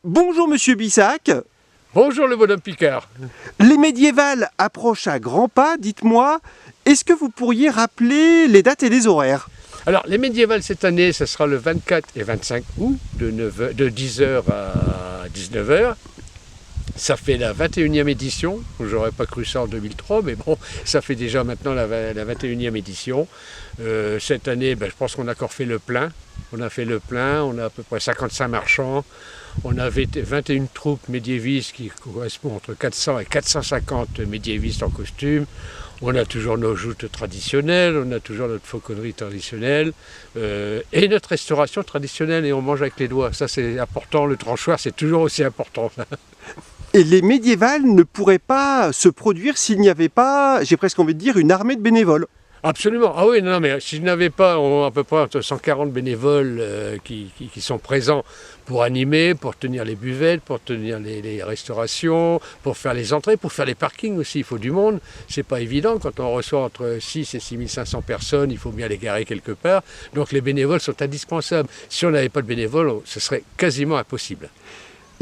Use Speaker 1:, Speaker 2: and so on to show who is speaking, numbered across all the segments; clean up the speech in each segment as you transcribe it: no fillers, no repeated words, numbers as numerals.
Speaker 1: Bonjour Monsieur Bissac.
Speaker 2: Bonjour le bonhomme Picard.
Speaker 1: Les médiévales approchent à grands pas, dites-moi, est-ce que vous pourriez rappeler les dates et les horaires?
Speaker 2: Alors les médiévales cette année, ce sera le 24 et 25 août de 10h à 19h. Ça fait la 21e édition, j'aurais pas cru ça en 2003, mais bon, ça fait déjà maintenant la 21e édition. Cette année, je pense qu'on a encore fait le plein. On a fait le plein, on a à peu près 55 marchands, on avait 21 troupes médiévistes qui correspondent entre 400 et 450 médiévistes en costume. On a toujours nos joutes traditionnelles, on a toujours notre fauconnerie traditionnelle et notre restauration traditionnelle et on mange avec les doigts. Ça c'est important, le tranchoir c'est toujours aussi important.
Speaker 1: Et les médiévales ne pourraient pas se produire s'il n'y avait pas, j'ai presque envie de dire, une armée de bénévoles.
Speaker 2: Absolument. Ah oui, non, mais si je n'avais pas à peu près entre 140 bénévoles qui sont présents pour animer, pour tenir les buvettes, pour tenir les restaurations, pour faire les entrées, pour faire les parkings aussi, il faut du monde. C'est pas évident quand on reçoit entre 6 et 6500 personnes, il faut bien les garer quelque part. Donc les bénévoles sont indispensables. Si on n'avait pas de bénévoles, ce serait quasiment impossible.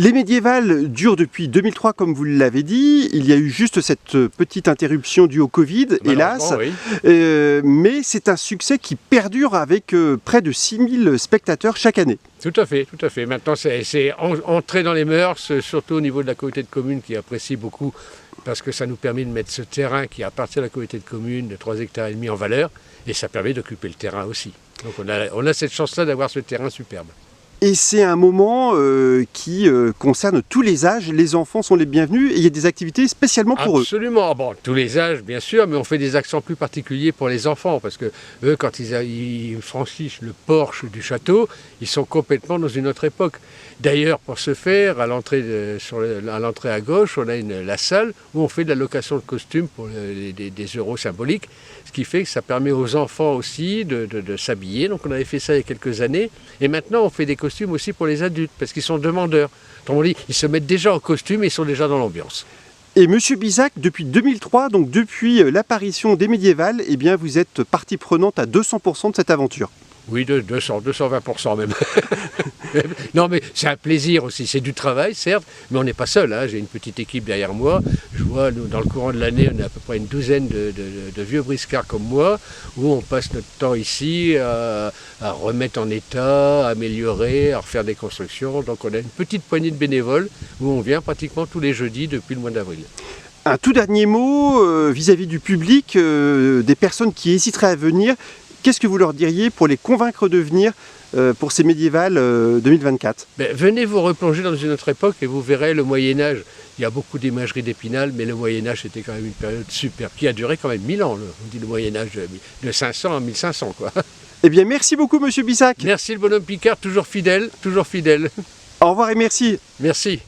Speaker 1: Les médiévales durent depuis 2003, comme vous l'avez dit. Il y a eu juste cette petite interruption due au Covid, hélas.
Speaker 2: Oui.
Speaker 1: Mais c'est un succès qui perdure avec près de 6000 spectateurs chaque année.
Speaker 2: Tout à fait, tout à fait. Maintenant, c'est entré dans les mœurs, surtout au niveau de la communauté de communes qui apprécie beaucoup parce que ça nous permet de mettre ce terrain qui appartient à la communauté de communes de 3,5 hectares en valeur et ça permet d'occuper le terrain aussi. Donc on a cette chance-là d'avoir ce terrain superbe.
Speaker 1: Et c'est un moment qui concerne tous les âges. Les enfants sont les bienvenus et il y a des activités spécialement pour eux.
Speaker 2: Absolument. Bon, tous les âges, bien sûr, mais on fait des accents plus particuliers pour les enfants parce que eux, quand ils franchissent le porche du château, ils sont complètement dans une autre époque. D'ailleurs, pour ce faire, à l'entrée à gauche, on a la salle où on fait de la location de costumes pour des euros symboliques, ce qui fait que ça permet aux enfants aussi de s'habiller. Donc on avait fait ça il y a quelques années. Et maintenant, on fait des costumes aussi pour les adultes, parce qu'ils sont demandeurs. Autrement dit, ils se mettent déjà en costume et ils sont déjà dans l'ambiance.
Speaker 1: Et Monsieur Bissac, depuis 2003, donc depuis l'apparition des médiévales, eh bien vous êtes partie prenante à 200% de cette aventure.
Speaker 2: Oui, 220% même. Non, mais c'est un plaisir aussi. C'est du travail, certes, mais on n'est pas seul. Hein. J'ai une petite équipe derrière moi. Je vois, nous, dans le courant de l'année, on a à peu près une douzaine de vieux briscards comme moi, où on passe notre temps ici à remettre en état, à améliorer, à refaire des constructions. Donc on a une petite poignée de bénévoles où on vient pratiquement tous les jeudis depuis le mois d'avril.
Speaker 1: Un tout dernier mot vis-à-vis du public, des personnes qui hésiteraient à venir. Qu'est-ce que vous leur diriez pour les convaincre de venir pour ces médiévales 2024 ?
Speaker 2: Venez vous replonger dans une autre époque et vous verrez le Moyen-Âge. Il y a beaucoup d'imagerie d'Épinal, mais le Moyen-Âge c'était quand même une période superbe qui a duré quand même 1000 ans. On dit le Moyen-Âge de 500 à 1500 quoi.
Speaker 1: Eh bien merci beaucoup Monsieur Bissac.
Speaker 2: Merci le bonhomme Picard, toujours fidèle, toujours fidèle.
Speaker 1: Au revoir et merci.
Speaker 2: Merci.